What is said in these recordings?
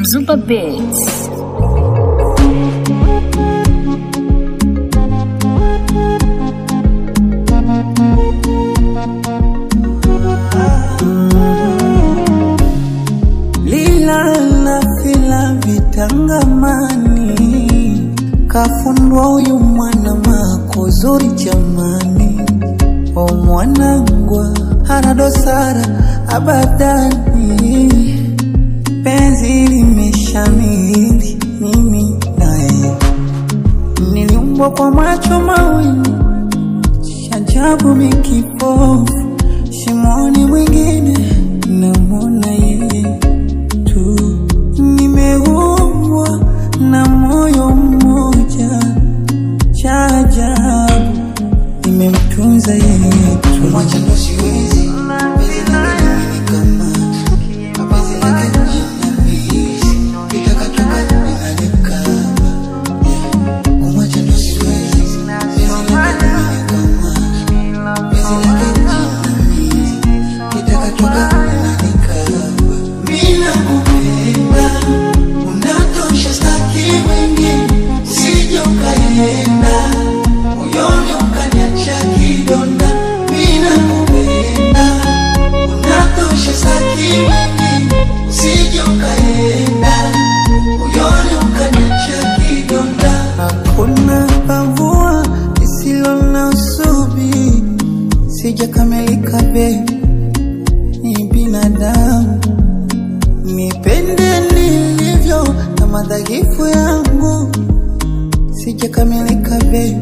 Super Beats. Lila na fila vitangamani, kafundwa huyu mwana mako zuri jamani. O mwanangwa hana dosara abadani, penzi limeshamili mimi nae. Niliumbwa kwa macho mawili, shajabu mikipofu, shimoni mwingine namona yeye tu. Nimeumbwa na moyo mmoja, cha ajabu nimemtunza yeye tu. Mwacha ndo siwezi, penzi lake limenikamata, mapenzi lake linanihisi, kitaka toka linanikaba. Mwacha ndo siwezi, penzi lake limenikamata, penzi lake linanihisi, kitaka toka linanikaba. Mimi nakupenda, unatosha staki wengine, usije ukaenda moyoni ukaniacha kidonda. Mimi nakupenda, unatosha staki wengine, usije ukaenda moyoni ukaniacha kidonda. Hakuna pavua lisilo na usubi, sijakamilika baby, ni binadamu. Nipende nilivyo na madhaifu yangu, sijakamilika baby,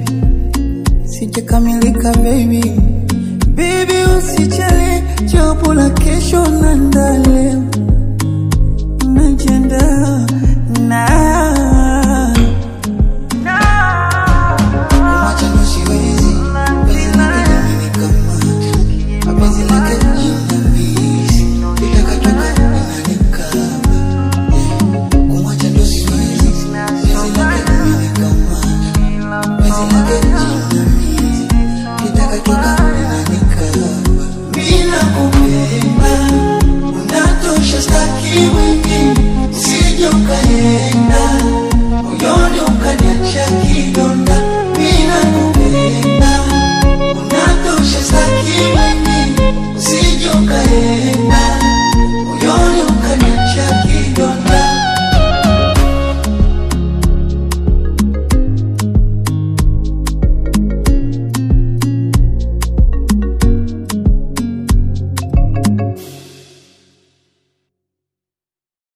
sijakamilika baby. Baby usijali, jopo la kesho na ndaleo, najiandaa na mwacha ndo siwezi, penzi lake limenikamata, mapenzi lake linanihisi, kitaka toka linanikaba. Mwacha ndo siwezi, penzi lake limenikamata, penzi lake linanihisi, kitaka toka linanikaba. Mimi nakupenda, unatosha staki wengine, usije ukaenda